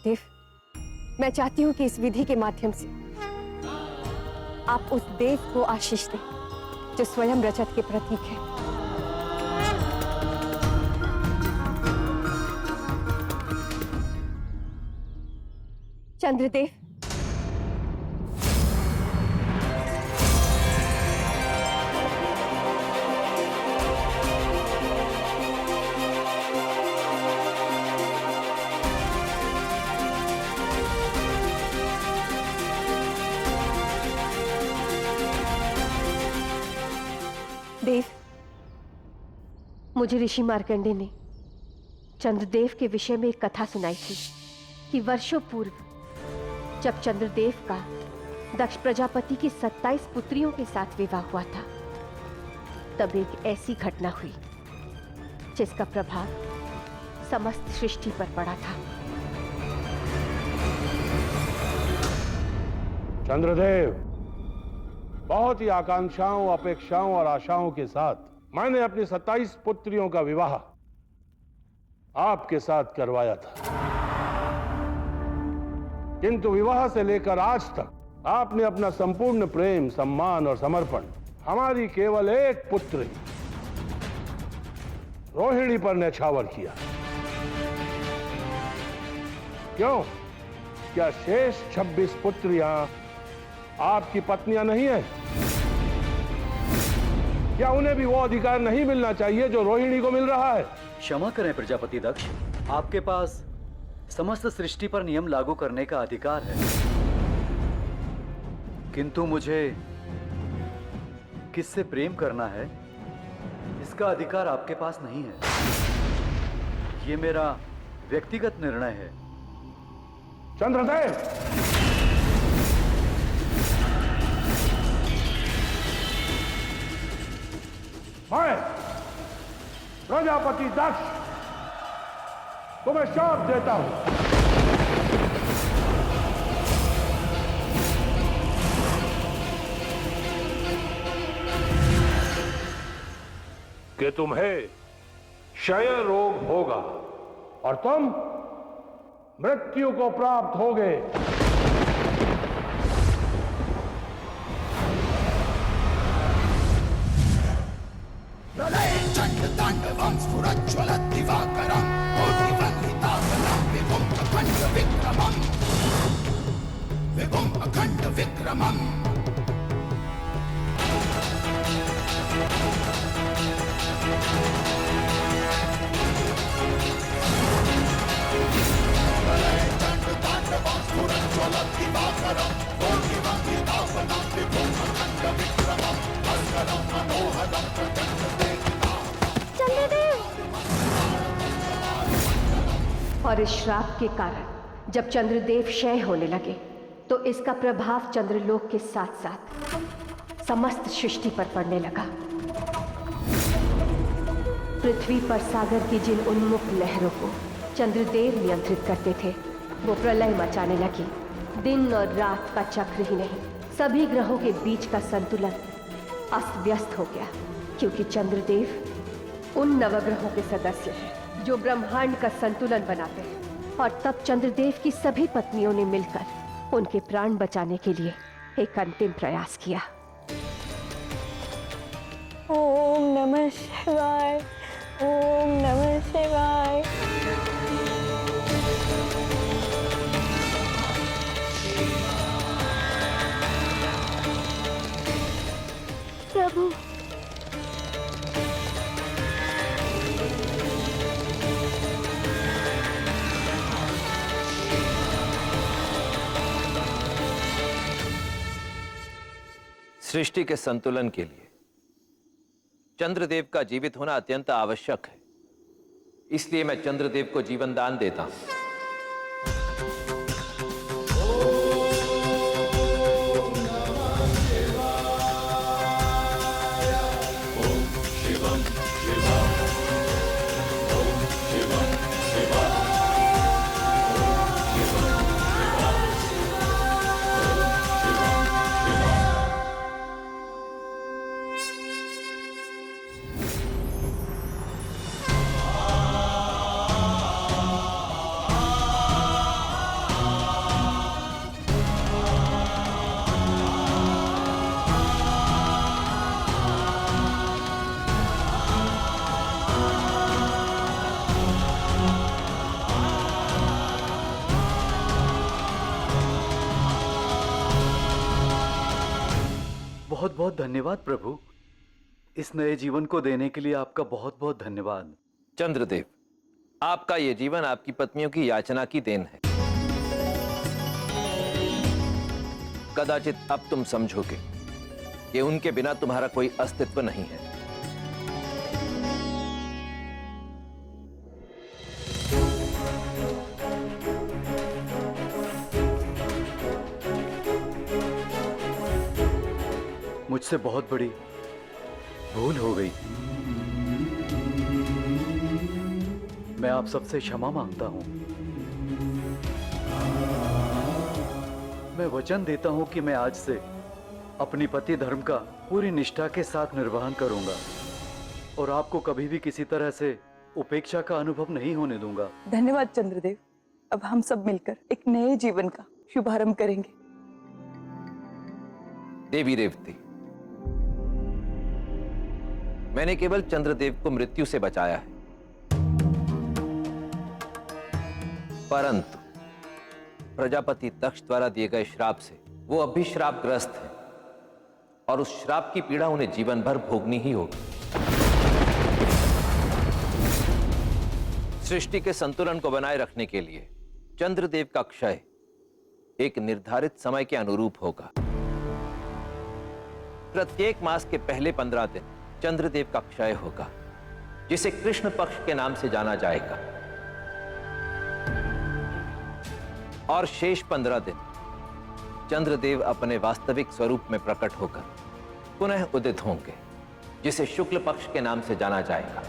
देव, मैं चाहती हूं कि इस विधि के माध्यम से आप उस देव को आशीष दें जो स्वयं रजत के प्रतीक है। चंद्रदेव, देव, मुझे ऋषि मार्कंडे ने चंद्रदेव के विषय में एक कथा सुनाई थी कि वर्षों पूर्व जब चंद्रदेव का दक्ष प्रजापति की 27 पुत्रियों के साथ विवाह हुआ था, तब एक ऐसी घटना हुई जिसका प्रभाव समस्त सृष्टि पर पड़ा था। चंद्रदेव, बहुत ही आकांक्षाओं, अपेक्षाओं और आशाओं के साथ मैंने अपनी 27 पुत्रियों का विवाह आपके साथ करवाया था, किंतु विवाह से लेकर आज तक आपने अपना संपूर्ण प्रेम, सम्मान और समर्पण हमारी केवल एक पुत्री रोहिणी पर न्यौछावर किया। क्यों? क्या शेष 26 पुत्रियां आपकी पत्नियां नहीं है? क्या उन्हें भी वो अधिकार नहीं मिलना चाहिए जो रोहिणी को मिल रहा है? क्षमा करें प्रजापति दक्ष, आपके पास समस्त सृष्टि पर नियम लागू करने का अधिकार है, किंतु मुझे किससे प्रेम करना है इसका अधिकार आपके पास नहीं है। ये मेरा व्यक्तिगत निर्णय है। चंद्रदेव, मैं प्रजापति दक्ष तुम्हें शाप देता हूं कि तुम्हें क्षय रोग होगा और तुम मृत्यु को प्राप्त होगे। तांडवं स्फुरज्ज्वलत् दिवाकरं कोटिवन्दिताकलं विभुम् अखण्ड विक्रमम् विभुम् अखण्ड विक्रमम्। तांडवं स्फुरज्ज्वलत् दिवाकरं कोटिवन्दिताकलं विभुम् अखण्ड विक्रमम् अस्करं मनोहरं प्रचण्ड। और इस श्राप के कारण जब चंद्रदेव क्षय होने लगे तो इसका प्रभाव चंद्रलोक के साथ साथ समस्त सृष्टि पर पड़ने लगा। पृथ्वी पर सागर की जिन उन्मुख लहरों को चंद्रदेव नियंत्रित करते थे वो प्रलय मचाने लगी। दिन और रात का चक्र ही नहीं, सभी ग्रहों के बीच का संतुलन अस्त व्यस्त हो गया, क्योंकि चंद्रदेव उन नवग्रहों के सदस्य हैं जो ब्रह्मांड का संतुलन बनाते हैं। और तब चंद्रदेव की सभी पत्नियों ने मिलकर उनके प्राण बचाने के लिए एक अंतिम प्रयास किया। ओम नमः शिवाय, ओम नमः शिवाय। प्रभु, सृष्टि के संतुलन के लिए चंद्रदेव का जीवित होना अत्यंत आवश्यक है, इसलिए मैं चंद्रदेव को जीवन दान देता हूं। बहुत बहुत धन्यवाद प्रभु। इस नए जीवन को देने के लिए आपका बहुत बहुत धन्यवाद। चंद्रदेव, आपका यह जीवन आपकी पत्नियों की याचना की देन है। कदाचित अब तुम समझोगे कि उनके बिना तुम्हारा कोई अस्तित्व नहीं है। मुझसे बहुत बड़ी भूल हो गई। मैं आप सबसे क्षमा मांगता हूं। मैं वचन देता हूं कि मैं आज से अपनी पति धर्म का पूरी निष्ठा के साथ निर्वहन करूंगा और आपको कभी भी किसी तरह से उपेक्षा का अनुभव नहीं होने दूंगा। धन्यवाद चंद्रदेव। अब हम सब मिलकर एक नए जीवन का शुभारंभ करेंगे। देवी रेवती, मैंने केवल चंद्रदेव को मृत्यु से बचाया है, परंतु प्रजापति दक्ष द्वारा दिए गए श्राप से वो अब भी श्रापग्रस्त है और उस श्राप की पीड़ा उन्हें जीवन भर भोगनी ही होगी। सृष्टि के संतुलन को बनाए रखने के लिए चंद्रदेव का क्षय एक निर्धारित समय के अनुरूप होगा। प्रत्येक मास के पहले 15 दिन चंद्रदेव का क्षय होगा, जिसे कृष्ण पक्ष के नाम से जाना जाएगा, और शेष 15 दिन चंद्रदेव अपने वास्तविक स्वरूप में प्रकट होकर पुनः उदित होंगे, जिसे शुक्ल पक्ष के नाम से जाना जाएगा।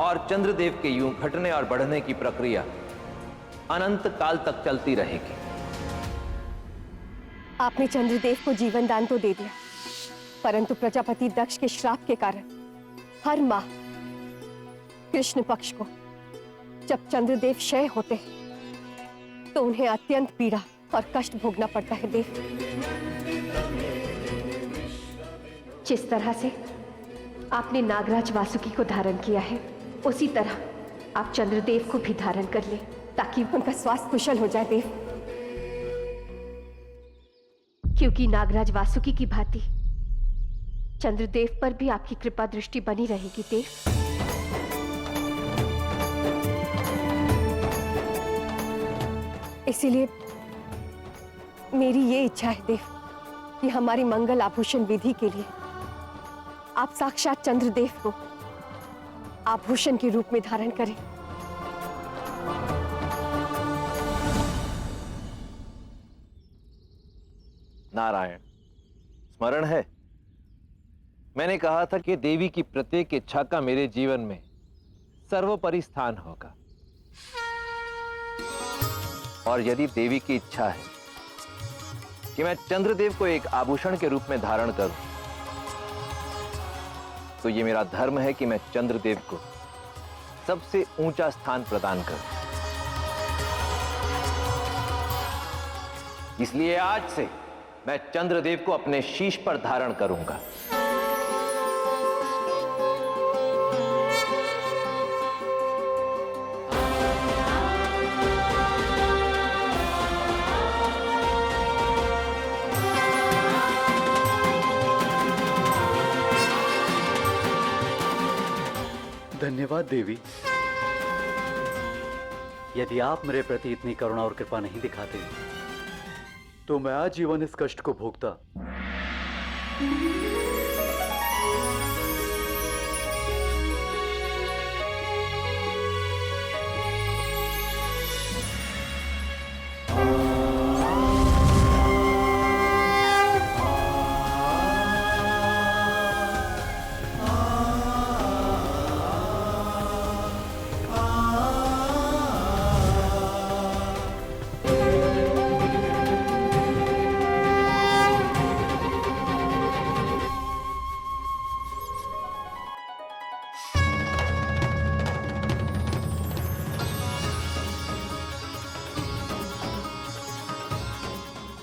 और चंद्रदेव के यूं घटने और बढ़ने की प्रक्रिया अनंत काल तक चलती रहेगी। आपने चंद्रदेव को जीवन दान तो दे दिया, परंतु प्रजापति दक्ष के श्राप के कारण हर माह कृष्ण पक्ष को जब चंद्रदेव क्षय होते हैं तो उन्हें अत्यंत पीड़ा और कष्ट भोगना पड़ता है। देव, जिस तरह से आपने नागराज वासुकी को धारण किया है, उसी तरह आप चंद्रदेव को भी धारण कर ले, ताकि उनका स्वास्थ्य कुशल हो जाए। देव, क्योंकि नागराज वासुकी की भांति चंद्रदेव पर भी आपकी कृपा दृष्टि बनी रहेगी। देव, इसीलिए मेरी ये इच्छा है देव कि हमारी मंगल आभूषण विधि के लिए आप साक्षात चंद्रदेव को आभूषण के रूप में धारण करें। नारायण, स्मरण है मैंने कहा था कि देवी की प्रत्येक इच्छा का मेरे जीवन में सर्वोपरि स्थान होगा, और यदि देवी की इच्छा है कि मैं चंद्रदेव को एक आभूषण के रूप में धारण करूं, तो यह मेरा धर्म है कि मैं चंद्रदेव को सबसे ऊंचा स्थान प्रदान करूं। इसलिए आज से मैं चंद्रदेव को अपने शीश पर धारण करूंगा। धन्यवाद देवी। यदि आप मेरे प्रति इतनी करुणा और कृपा नहीं दिखाते तो मैं आजीवन इस कष्ट को भोगता।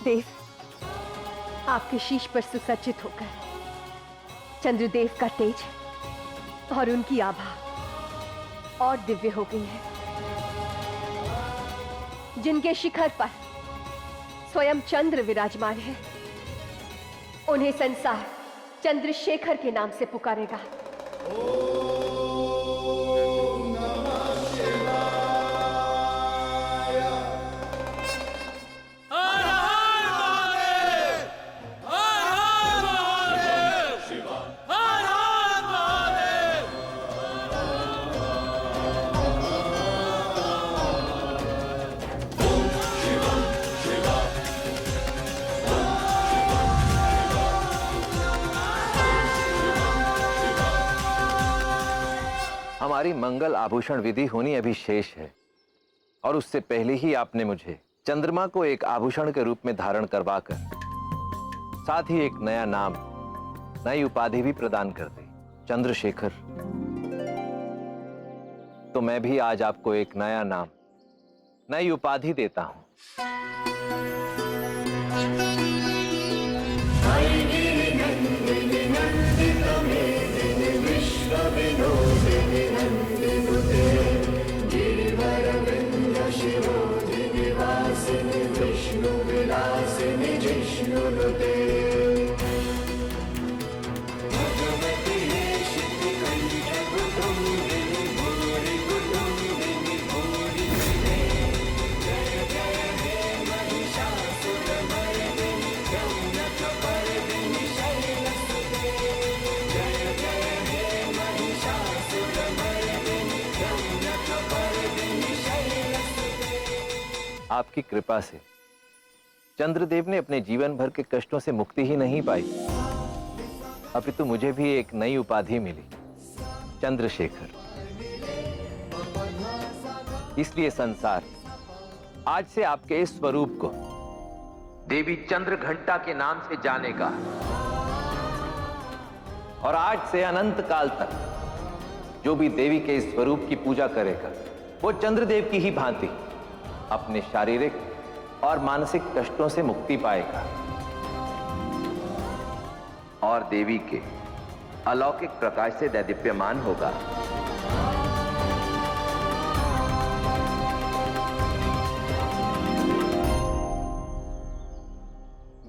देव, आपके शीश पर सुसज्जित होकर चंद्रदेव का तेज और उनकी आभा और दिव्य हो गई है, जिनके शिखर पर स्वयं चंद्र विराजमान है। उन्हें संसार चंद्रशेखर के नाम से पुकारेगा। हमारी मंगल आभूषण विधि होनी अभी शेष है, और उससे पहले ही आपने मुझे चंद्रमा को एक आभूषण के रूप में धारण करवाकर साथ ही एक नया नाम, नई उपाधि भी प्रदान कर दी, चंद्रशेखर। तो मैं भी आज आपको एक नया नाम, नई उपाधि देता हूं। आपकी कृपा से चंद्रदेव ने अपने जीवन भर के कष्टों से मुक्ति ही नहीं पाई, अपितु मुझे भी एक नई उपाधि मिली, चंद्रशेखर। इसलिए संसार आज से आपके इस स्वरूप को देवी चंद्रघंटा के नाम से जानेगा, और आज से अनंत काल तक जो भी देवी के इस स्वरूप की पूजा करेगा वो चंद्रदेव की ही भांति अपने शारीरिक और मानसिक कष्टों से मुक्ति पाएगा और देवी के अलौकिक प्रकाश से दैदीप्यमान होगा।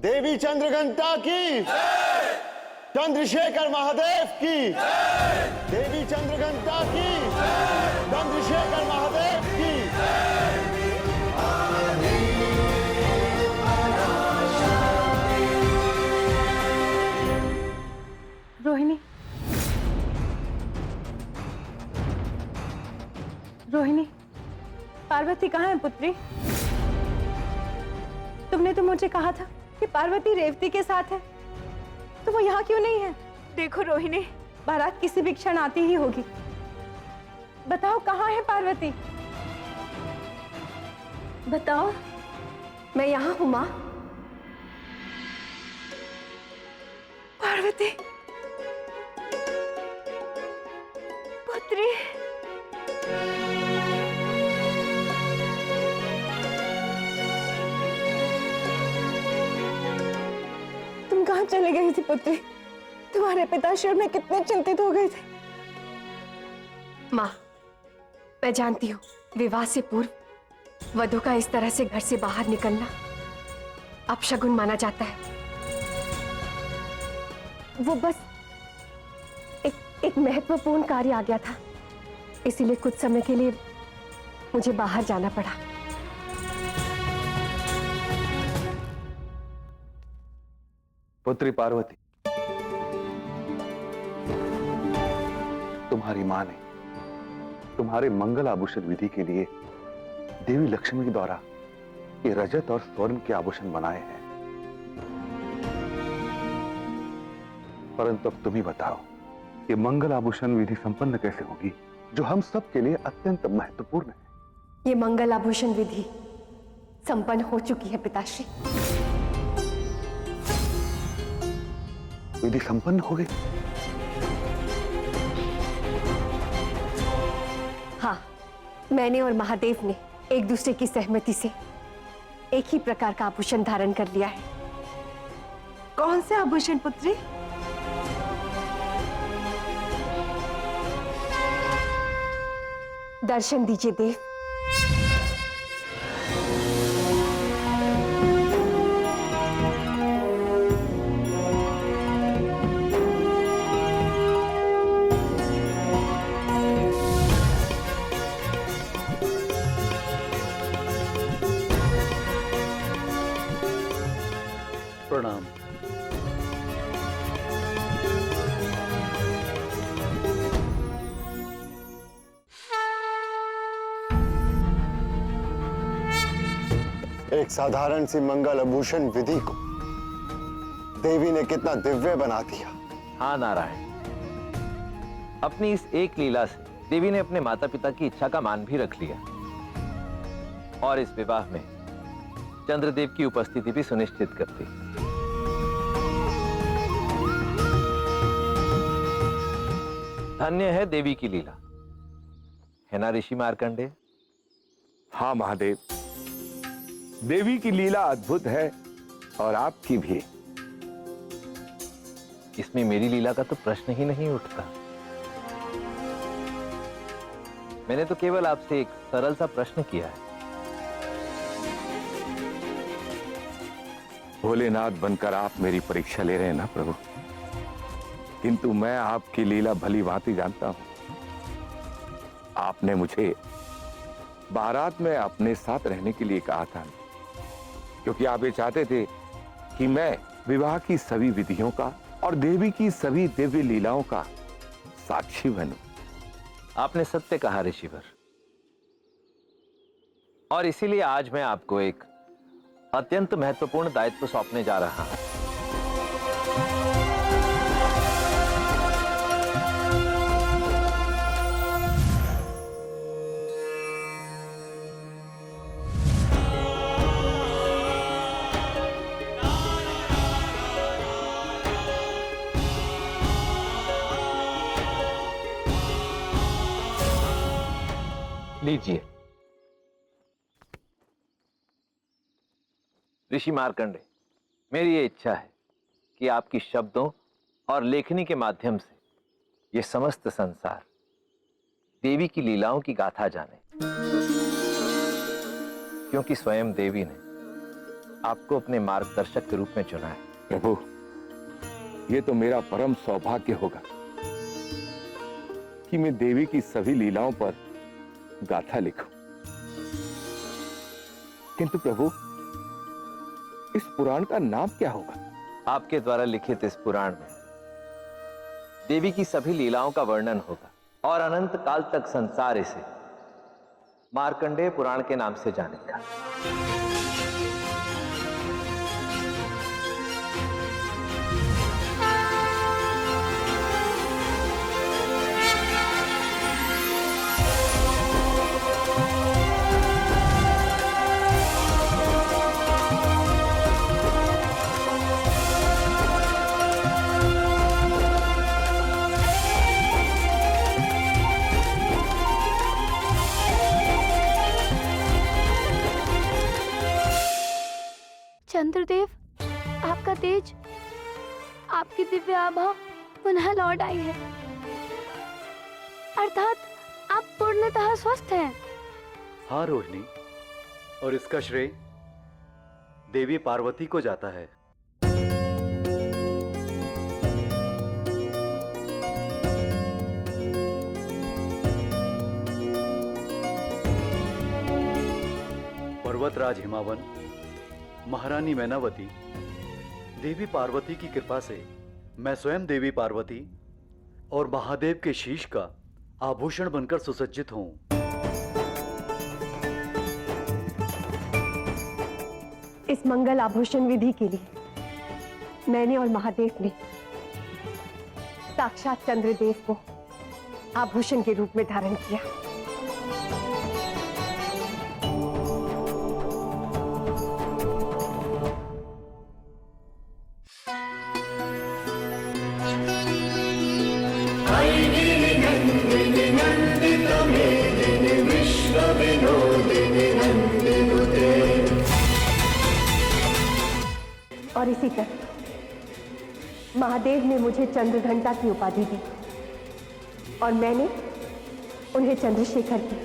देवी चंद्रघंटा की, चंद्रशेखर महादेव की, देवी चंद्रघंटा की, चंद्रशेखर महादेव की। रोहिणी, रोहिणी, पार्वती कहाँ है पुत्री? तुमने तो मुझे कहा था कि पार्वती रेवती के साथ है, तो वो यहाँ क्यों नहीं है? देखो रोहिणी, बारात किसी भी क्षण आती ही होगी। बताओ कहाँ है पार्वती? बताओ, मैं यहाँ हूँ माँ। पार्वती पुत्री, तुम कहाँ चले गई थी पुत्री? तुम्हारे पिताश्री और मैं कितने चिंतित हो गए थे। माँ, मैं जानती हूँ विवाह से पूर्व वधू का इस तरह से घर से बाहर निकलना अपशगुन माना जाता है। वो बस एक महत्वपूर्ण कार्य आ गया था, इसीलिए कुछ समय के लिए मुझे बाहर जाना पड़ा। पुत्री पार्वती, तुम्हारी मां ने तुम्हारे मंगल आभूषण विधि के लिए देवी लक्ष्मी द्वारा ये रजत और स्वर्ण के आभूषण बनाए हैं, परंतु अब तुम ही बताओ, ये मंगल आभूषण विधि संपन्न कैसे होगी जो हम सब के लिए अत्यंत महत्वपूर्ण है? ये मंगल आभूषण विधि संपन्न हो चुकी है पिताश्री। विधि संपन्न हो गई? हाँ, मैंने और महादेव ने एक दूसरे की सहमति से एक ही प्रकार का आभूषण धारण कर लिया है। कौन से आभूषण पुत्री? दर्शन दीजिए देव। एक साधारण सी मंगल आभूषण विधि को देवी ने कितना दिव्य बना दिया। हाँ नारायण, अपनी इस एक लीला से देवी ने अपने माता पिता की इच्छा का मान भी रख लिया और इस विवाह में चंद्रदेव की उपस्थिति भी सुनिश्चित कर दी। धन्य है देवी की लीला, है ना ऋषि मार्कंडेय? हाँ महादेव, देवी की लीला अद्भुत है और आपकी भी। इसमें मेरी लीला का तो प्रश्न ही नहीं उठता। मैंने तो केवल आपसे एक सरल सा प्रश्न किया है। भोलेनाथ बनकर आप मेरी परीक्षा ले रहे हैं ना प्रभु, किंतु मैं आपकी लीला भली भांति जानता हूं। आपने मुझे बारात में अपने साथ रहने के लिए कहा था, क्योंकि आप ये चाहते थे कि मैं विवाह की सभी विधियों का और देवी की सभी दिव्य लीलाओं का साक्षी बनूं। आपने सत्य कहा ऋषिवर, और इसीलिए आज मैं आपको एक अत्यंत महत्वपूर्ण दायित्व सौंपने जा रहा हूं। लीजिए। ऋषि मार्कंडेय, मेरी ये इच्छा है कि आपकी शब्दों और लेखनी के माध्यम से ये समस्त संसार देवी की लीलाओं की गाथा जाने, क्योंकि स्वयं देवी ने आपको अपने मार्गदर्शक के रूप में चुना है। प्रभु, ये तो मेरा परम सौभाग्य होगा कि मैं देवी की सभी लीलाओं पर गाथा लिखूं। किंतु प्रभु, इस पुराण का नाम क्या होगा? आपके द्वारा लिखित इस पुराण में देवी की सभी लीलाओं का वर्णन होगा और अनंत काल तक संसार इसे मार्कंडेय पुराण के नाम से जानेगा। चंद्रदेव, आपका तेज, आपकी दिव्य आभा पुनः लौट आई है, अर्थात आप पूर्णतः स्वस्थ हैं। हाँ रोहिणी, और इसका श्रेय देवी पार्वती को जाता है। पर्वतराज हिमावन, महारानी मैनावती, देवी पार्वती की कृपा से मैं स्वयं देवी पार्वती और महादेव के शीश का आभूषण बनकर सुसज्जित हूं। इस मंगल आभूषण विधि के लिए मैंने और महादेव ने साक्षात चंद्रदेव को आभूषण के रूप में धारण किया। और इसी तरह महादेव ने मुझे चंद्रघंटा की उपाधि दी और मैंने उन्हें चंद्रशेखर की।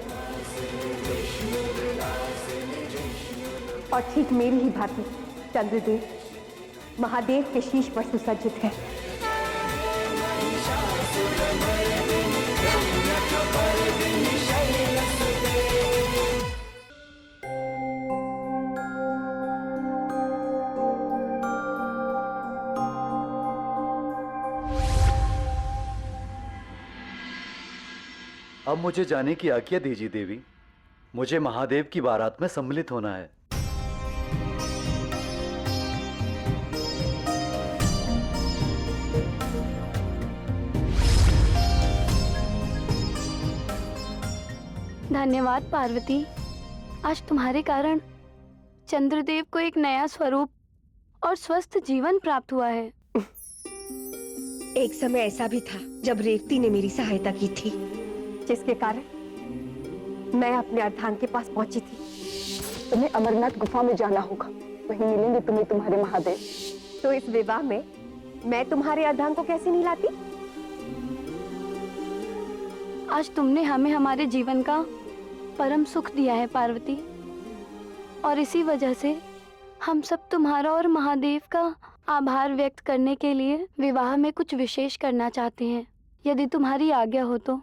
और ठीक मेरी ही भांति चंद्रदेव महादेव के शीश पर सुसज्जित है। अब मुझे जाने की आज्ञा दीजिए देवी, मुझे महादेव की बारात में सम्मिलित होना है। धन्यवाद पार्वती। आज तुम्हारे कारण चंद्रदेव को एक नया स्वरूप और स्वस्थ जीवन प्राप्त हुआ है। एक समय ऐसा भी था जब रेवती ने मेरी सहायता की थी, जिसके कारण मैं अपने अर्धांग के पास पहुंची थी। तुम्हें अमरनाथ गुफा में जाना होगा, वहीं मिलेंगे तुम्हें तुम्हारे महादेव। तो इस विवाह में मैं तुम्हारे अर्धांग को कैसे नहीं लाती? आज तुमने हमें हमारे जीवन का परम सुख दिया है पार्वती, और इसी वजह से हम सब तुम्हारा और महादेव का आभार व्यक्त करने के लिए विवाह में कुछ विशेष करना चाहते हैं, यदि तुम्हारी आज्ञा हो तो।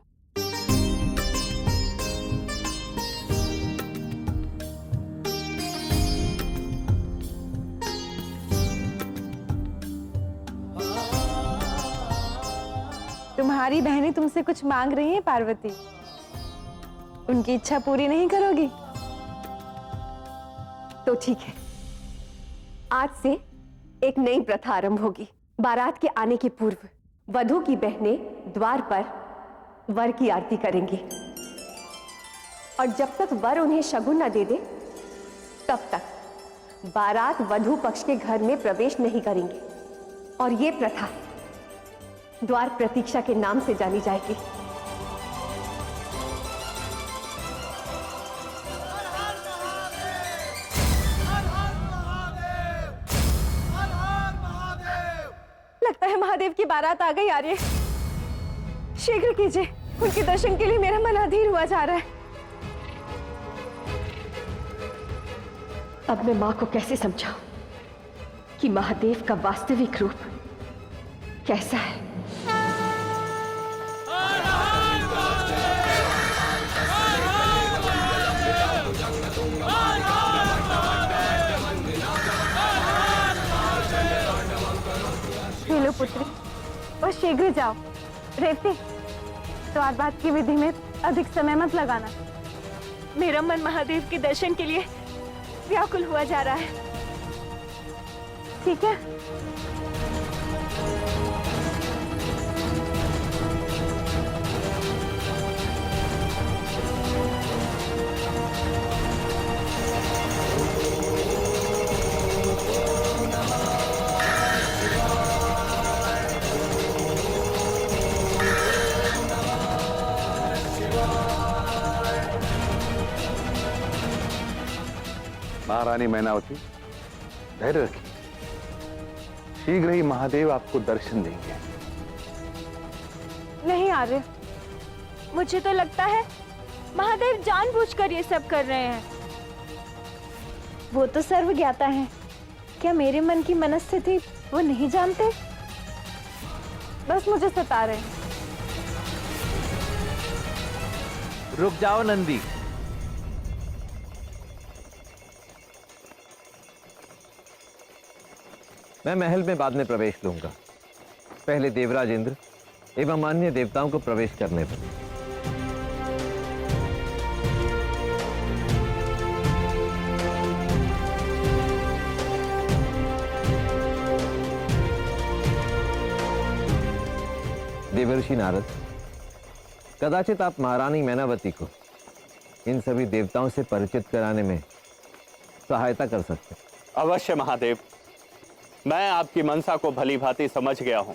तुम्हारी बहनें तुमसे कुछ मांग रही हैं पार्वती, उनकी इच्छा पूरी नहीं करोगी? तो ठीक है, आज से एक नई प्रथा आरंभ होगी। बारात के आने के पूर्व वधू की बहनें द्वार पर वर की आरती करेंगी, और जब तक वर उन्हें शगुन न दे दे तब तक बारात वधू पक्ष के घर में प्रवेश नहीं करेंगे। और ये प्रथा द्वार प्रतीक्षा के नाम से जानी जाएगी। लगता है महादेव की बारात आ गई। आर्य, शीघ्र कीजिए, उनके दर्शन के लिए मेरा मन अधीर हुआ जा रहा है। अब मैं मां को कैसे समझाऊं कि महादेव का वास्तविक रूप कैसा है? हेलो पुत्री, और शीघ्र जाओ। रेवती, द्वार बात की विधि में अधिक समय मत लगाना। मेरा मन महादेव के दर्शन के लिए व्याकुल हुआ जा रहा है। ठीक है? महारानी मैनावती, धैर्य रखिए, शीघ्र ही महादेव आपको दर्शन देंगे। नहीं आर्य, मुझे तो लगता है महादेव जानबूझकर ये सब कर रहे हैं। वो तो सर्वज्ञाता हैं। क्या मेरे मन की मनस्थिति वो नहीं जानते? बस मुझे सता रहे हैं। रुक जाओ नंदी। मैं महल में बाद में प्रवेश लूंगा, पहले देवराज इंद्र एवं अन्य देवताओं को प्रवेश करने दो। देवर्षि नारद, कदाचित आप महारानी मैनावती को इन सभी देवताओं से परिचित कराने में सहायता कर सकते। अवश्य महादेव, मैं आपकी मनसा को भली भांति समझ गया हूं।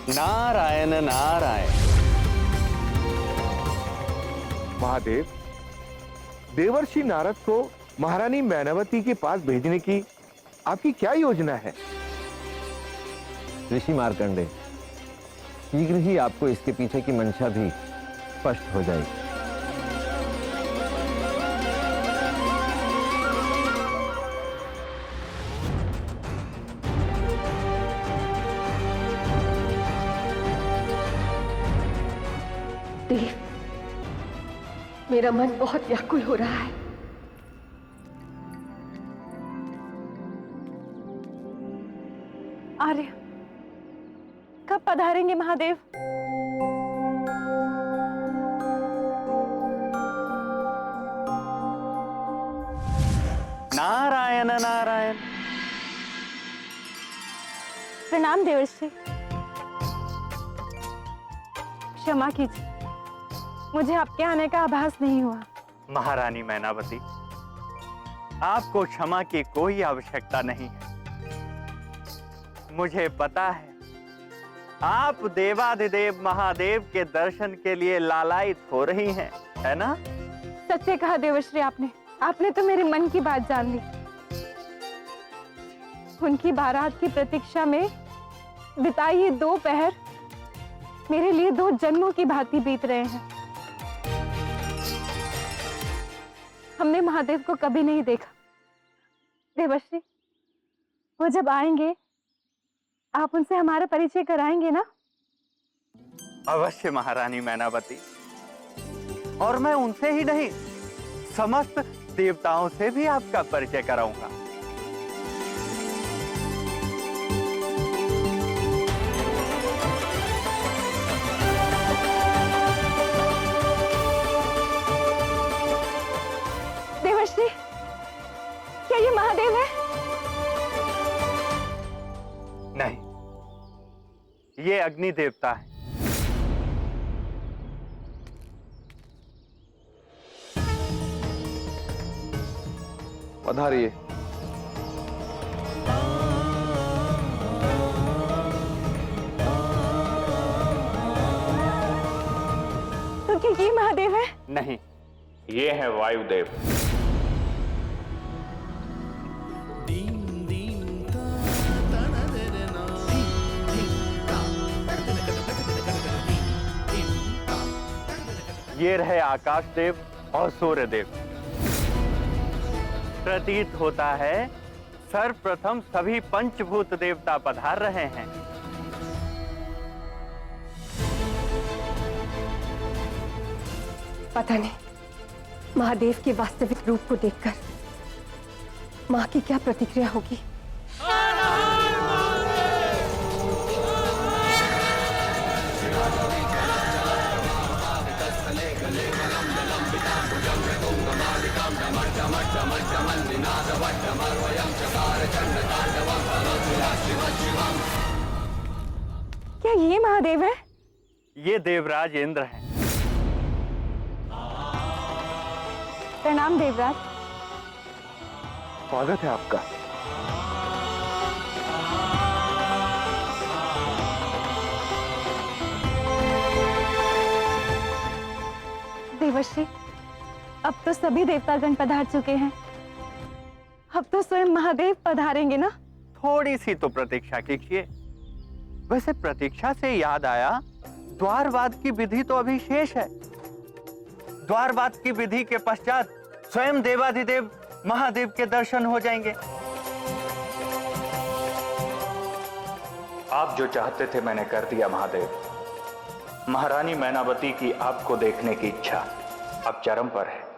नारायण नारायण। महादेव, देवर्षि नारद को महारानी मैनावती के पास भेजने की आपकी क्या योजना है? ऋषि मार्कंडे, शीघ्र ही आपको इसके पीछे की मंशा भी स्पष्ट हो जाएगी। देव, मेरा मन बहुत व्याकुल हो रहा है। आर्य, कब पधारेंगे महादेव? नारायण नारायण। प्रणाम देवर्षि। क्षमा कीजिए, मुझे आपके आने का आभास नहीं हुआ। महारानी मैनावती, आपको क्षमा की कोई आवश्यकता नहीं है। मुझे पता है आप देवाधिदेव महादेव के दर्शन के लिए लालायित हो रही हैं, है ना? सच्चे कहा देवर्षि आपने तो मेरे मन की बात जान ली। उनकी बारात की प्रतीक्षा में बिताए ये 2 पहर मेरे लिए 2 जन्मों की भांति बीत रहे हैं। हमने महादेव को कभी नहीं देखा। देवर्षि, वो जब आएंगे आप उनसे हमारा परिचय कराएंगे ना? अवश्य महारानी मैनावती, और मैं उनसे ही नहीं समस्त देवताओं से भी आपका परिचय कराऊंगा। देवर्षि, क्या ये महादेव है? नहीं, ये अग्नि देवता है। पधारिए। तो क्या ये महादेव है? नहीं, ये है वायुदेव। ये रहे आकाश देव और सूर्य देव। प्रतीत होता है सर्वप्रथम सभी पंचभूत देवता पधार रहे हैं। पता नहीं महादेव के वास्तविक रूप को देखकर माँ की क्या प्रतिक्रिया होगी। क्या ये महादेव है? ये देवराज इंद्र हैं। प्रणाम देवराज। स्वागत है आपका। देवर्षि, अब तो सभी देवतागण पधार चुके हैं। अब तो स्वयं महादेव पधारेंगे ना? थोड़ी सी तो प्रतीक्षा कीजिए। वैसे प्रतीक्षा से याद आया, द्वारवाद की विधि तो अभी शेष है। द्वारवाद की विधि के पश्चात स्वयं देवाधिदेव महादेव के दर्शन हो जाएंगे। आप जो चाहते थे मैंने कर दिया महादेव। महारानी मैनावती की आपको देखने की इच्छा अब चरम पर है।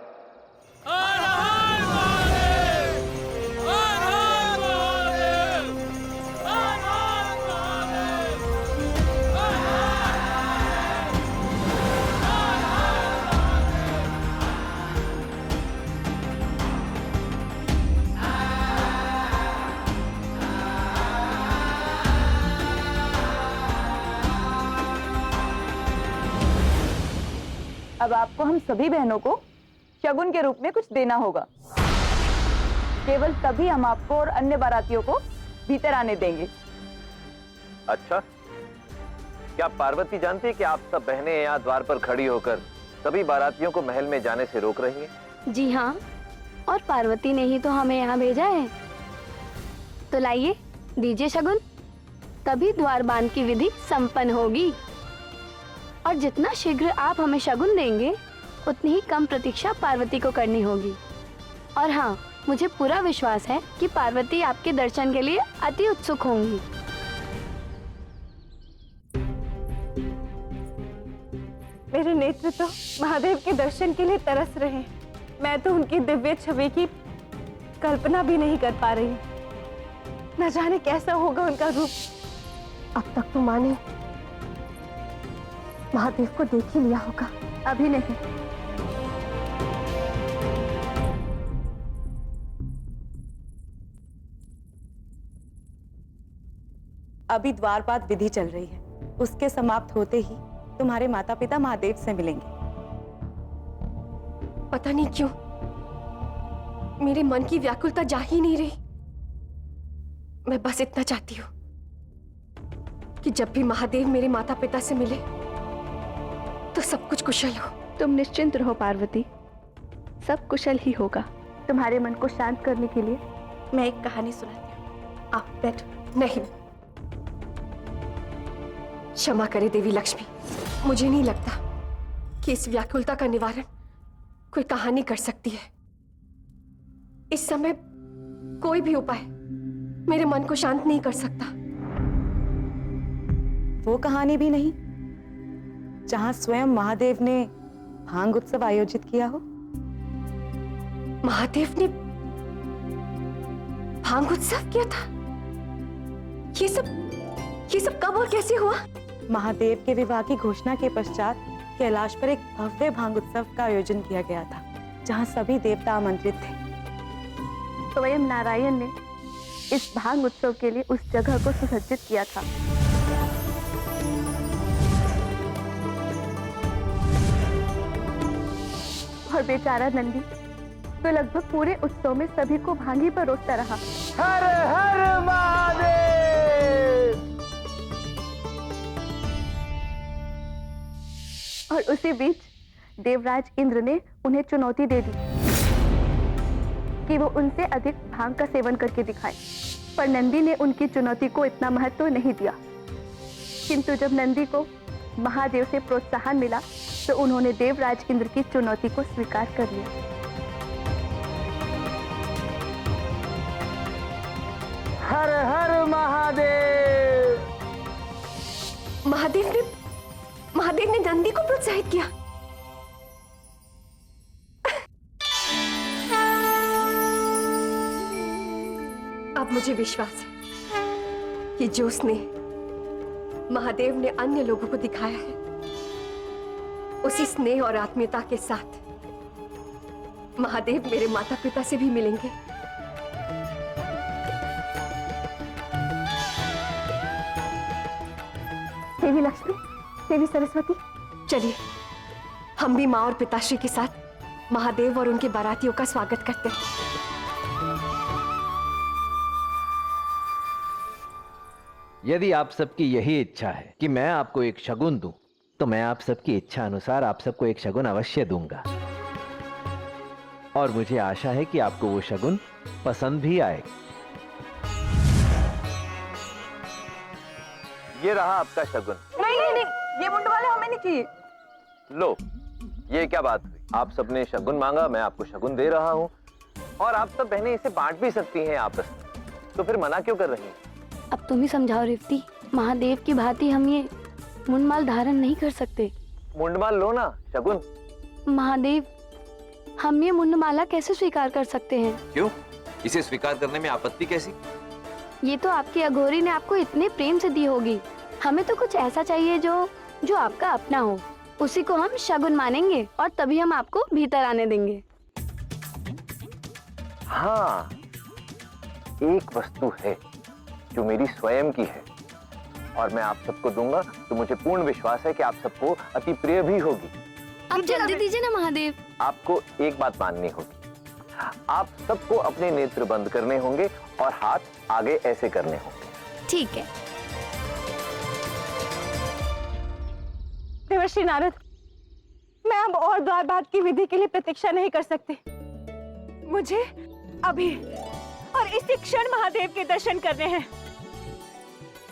अब आपको हम सभी बहनों को शगुन के रूप में कुछ देना होगा। केवल तभी हम आपको और अन्य बारातियों को भीतर आने देंगे। अच्छा, क्या पार्वती जानती है कि आप सब बहनें यहाँ द्वार पर खड़ी होकर सभी बारातियों को महल में जाने से रोक रही हैं? जी हाँ, और पार्वती ने ही तो हमें यहाँ भेजा है। तो लाइए, दीजिए शगुन, तभी द्वारबान की विधि संपन्न होगी। और जितना शीघ्र आप हमें शगुन देंगे, उतनी ही कम प्रतीक्षा पार्वती को करनी होगी। और हाँ, मुझे पूरा विश्वास है कि पार्वती आपके दर्शन के लिए अति उत्सुक होंगी। मेरे नेत्र तो महादेव के दर्शन के लिए तरस रहे हैं। मैं तो उनकी दिव्य छवि की कल्पना भी नहीं कर पा रही। न जाने कैसा होगा उनका रूप। अब तक तो माँ ने महादेव को देख ही लिया होगा। अभी नहीं। अभी द्वारपात विधि चल रही है। उसके समाप्त होते ही तुम्हारे माता पिता महादेव से मिलेंगे। पता नहीं क्यों मेरे मन की व्याकुलता जा ही नहीं रही। मैं बस इतना चाहती हूँ कि जब भी महादेव मेरे माता पिता से मिले तो सब कुछ कुशल हो। तुम निश्चिंत रहो पार्वती, सब कुशल ही होगा। तुम्हारे मन को शांत करने के लिए मैं एक कहानी सुनाती हूँ, आप बैठो। नहीं, क्षमा करे देवी लक्ष्मी, मुझे नहीं लगता कि इस व्याकुलता का निवारण कोई कहानी कर सकती है। इस समय कोई भी उपाय मेरे मन को शांत नहीं कर सकता। वो कहानी भी नहीं जहां स्वयं महादेव ने भांग उत्सव आयोजित किया हो। महादेव ने भांग उत्सव किया था? ये सब कब और कैसे हुआ? महादेव के विवाह की घोषणा के पश्चात कैलाश पर एक भव्य भांग उत्सव का आयोजन किया गया था, जहां सभी देवता आमंत्रित थे। स्वयं नारायण ने इस भांग उत्सव के लिए उस जगह को सुसज्जित किया था। और बेचारा नंदी तो लगभग पूरे उत्सव में सभी को भांगी पर रोकता रहा। हर हर महादेव। और उसी बीच देवराज इंद्र ने उन्हें चुनौती दे दी कि वो उनसे अधिक भांग का सेवन करके दिखाएं। पर नंदी ने उनकी चुनौती को इतना महत्व नहीं दिया। किंतु जब नंदी को महादेव से प्रोत्साहन मिला तो उन्होंने देवराज इंद्र की चुनौती को स्वीकार कर लिया। हर हर महादेव। महादेव ने नंदी को प्रोत्साहित किया। अब मुझे विश्वास है कि जो स्नेह महादेव ने अन्य लोगों को दिखाया है, उसी स्नेह और आत्मीयता के साथ महादेव मेरे माता पिता से भी मिलेंगे। देवी लक्ष्मी, देवी सरस्वती, चलिए हम भी माँ और पिताश्री के साथ महादेव और उनके बारातियों का स्वागत करते हैं। यदि आप सबकी यही इच्छा है कि मैं आपको एक शगुन दूं, तो मैं आप सबकी इच्छा अनुसार आप सबको एक शगुन अवश्य दूंगा। और मुझे आशा है कि आपको वो शगुन पसंद भी आएगा। ये रहा आपका शगुन। नहीं नहीं नहीं, ये मुंड वाले हमें नहीं चाहिए। लो, ये क्या बात हुई? आप सबने शगुन मांगा, मैं आपको शगुन दे रहा हूँ, और आप सब बहनें इसे बांट भी सकती हैं आपस में, तो फिर मना क्यों कर रही हैं? अब तुम ही समझाओ रेवती। महादेव की भांति हम ये मुंडमाल धारण नहीं कर सकते। मुंडमाल लो ना, शगुन। महादेव, हम ये मुंडमाला कैसे स्वीकार कर सकते हैं? क्यों? इसे स्वीकार करने में आपत्ति कैसी? ये तो आपकी अघोरी ने आपको इतने प्रेम से दी होगी। हमें तो कुछ ऐसा चाहिए जो आपका अपना हो। उसी को हम शगुन मानेंगे और तभी हम आपको भीतर आने देंगे। हाँ, एक वस्तु है जो मेरी स्वयं की है और मैं आप सबको दूंगा, तो मुझे पूर्ण विश्वास है कि आप सबको अति प्रिय भी होगी। आप जल्दी दीजिए ना महादेव। आपको एक बात माननी होगी, आप सबको अपने नेत्र बंद करने होंगे और हाथ आगे ऐसे करने होंगे। ठीक है। देवर्षि नारद, मैं अब और द्वार बाद की विधि के लिए प्रतीक्षा नहीं कर सकती। मुझे अभी और इसी क्षण महादेव के दर्शन करने हैं।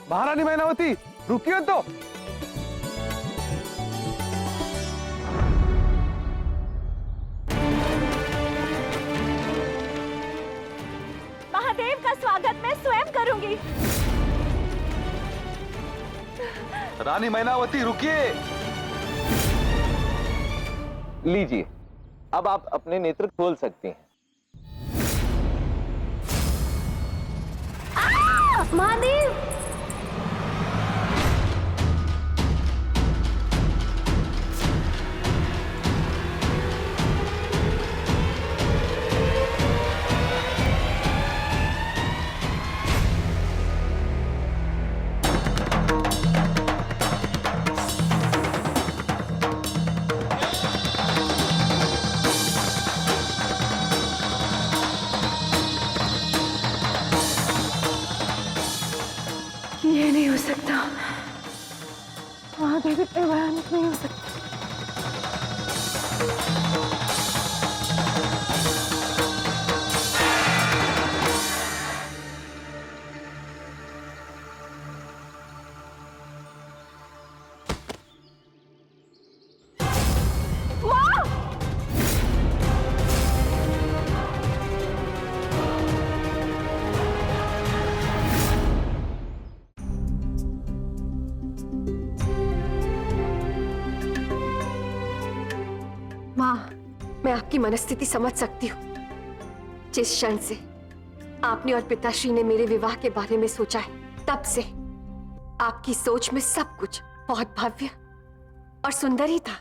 महारानी मैनावती, रुकिए तो। महादेव का स्वागत मैं स्वयं करूंगी। रानी मैनावती, रुकिए। लीजिए, अब आप अपने नेत्र खोल सकती हैं। महादेव, महादेव इतने भयानक नहीं हो सकते। मैं आपकी मनस्थिति समझ सकती हूँ। जिस क्षण से आपने और पिताश्री ने मेरे विवाह के बारे में सोचा है, तब से आपकी सोच में सब कुछ बहुत भव्य और सुंदर ही था।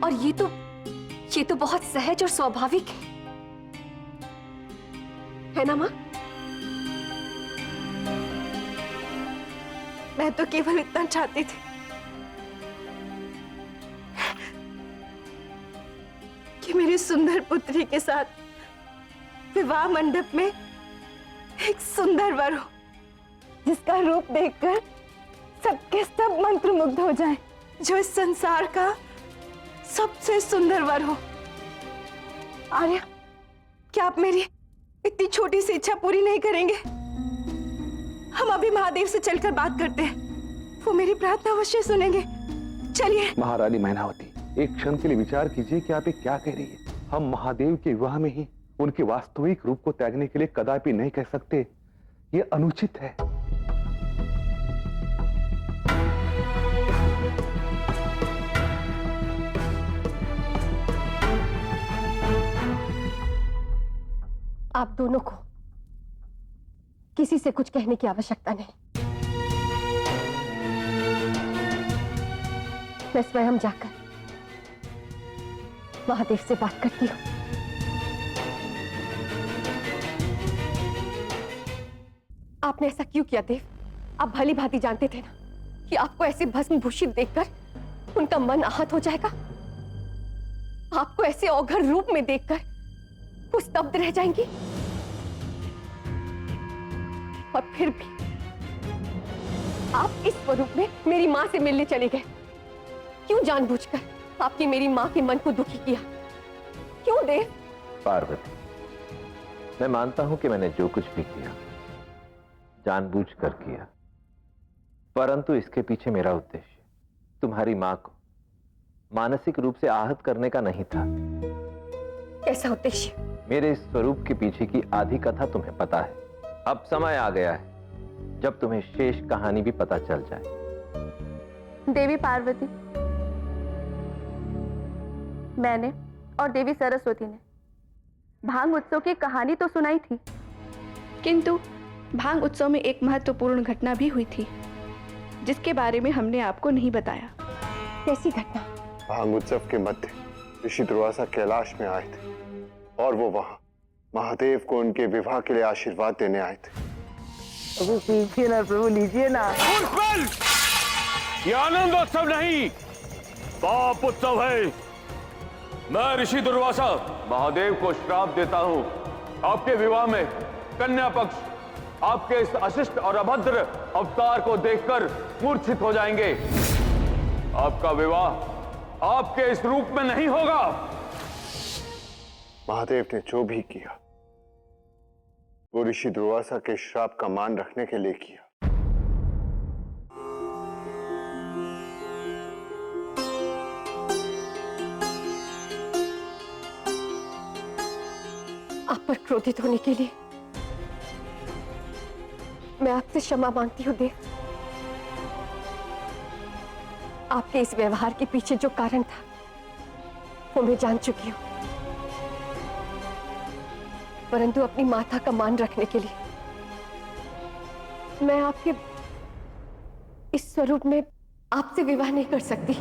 और ये तो बहुत सहज और स्वाभाविक है ना माँ? मैं तो केवल इतना चाहती थी कि मेरी सुंदर पुत्री के साथ विवाह मंडप में एक सुंदर वर हो, जिसका रूप देखकर सबके सब मंत्रमुग्ध हो जाएं, जो इस संसार का सबसे सुंदर वर हो। आर्या, क्या आप मेरी इतनी छोटी सी इच्छा पूरी नहीं करेंगे? हम अभी महादेव से चलकर बात करते हैं, वो मेरी प्रार्थना अवश्य सुनेंगे। चलिए। महारानी मैनावती, एक क्षण के लिए विचार कीजिए कि आप ये क्या कह रही है। हम महादेव के विवाह में ही उनके वास्तविक रूप को त्यागने के लिए कदापि नहीं कह सकते, ये अनुचित है। आप दोनों को किसी से कुछ कहने की आवश्यकता नहीं। मैं स्वयं जाकर महादेव से बात करती हूँ। आपने ऐसा क्यों किया देव? आप भली भांति जानते थे ना कि आपको ऐसे भस्म भूषित देखकर उनका मन आहत हो जाएगा। आपको ऐसे औघर रूप में देखकर वो स्तब्ध रह जाएंगी। और फिर भी आप इस स्वरूप में मेरी मां से मिलने चले गए। क्यों जानबूझकर आपने मेरी मां के मन को दुखी किया? क्यों देव? पार्वती, मैं मानता हूं कि मैंने जो कुछ भी किया जानबूझकर किया, परंतु इसके पीछे मेरा उद्देश्य तुम्हारी मां को मानसिक रूप से आहत करने का नहीं था। कैसा उद्देश्य? मेरे इस स्वरूप के पीछे की आधी कथा तुम्हें पता है। अब समय आ गया है जब तुम्हें शेष कहानी भी पता चल जाए। देवी पार्वती, मैंने और देवी सरस्वती ने भांग उत्सव की कहानी तो सुनाई थी, किंतु भांग उत्सव में एक महत्वपूर्ण घटना भी हुई थी जिसके बारे में हमने आपको नहीं बताया। कैसी घटना? भांग उत्सव के मध्य ऋषि दुर्वासा कैलाश में आए थे और वो वहां महादेव को उनके विवाह के लिए आशीर्वाद देने आए थे। लीजिए ना प्रभु, लीजिए ना। ये आनंदोत्सव नहीं, पाप उत्सव है। मैं ऋषि दुर्वासा महादेव को श्राप देता हूं, आपके विवाह में कन्या पक्ष आपके इस अशिष्ट और अभद्र अवतार को देखकर मूर्छित हो जाएंगे। आपका विवाह आपके इस रूप में नहीं होगा। महादेव ने जो भी किया वो ऋषि दुर्वासा के श्राप का मान रखने के लिए किया। आप पर क्रोधित होने के लिए मैं आपसे क्षमा मांगती हूँ देव। आपके इस व्यवहार के पीछे जो कारण था वो मैं जान चुकी हूँ, परंतु अपनी माता का मान रखने के लिए मैं आपके इस स्वरूप में आपसे विवाह नहीं कर सकती।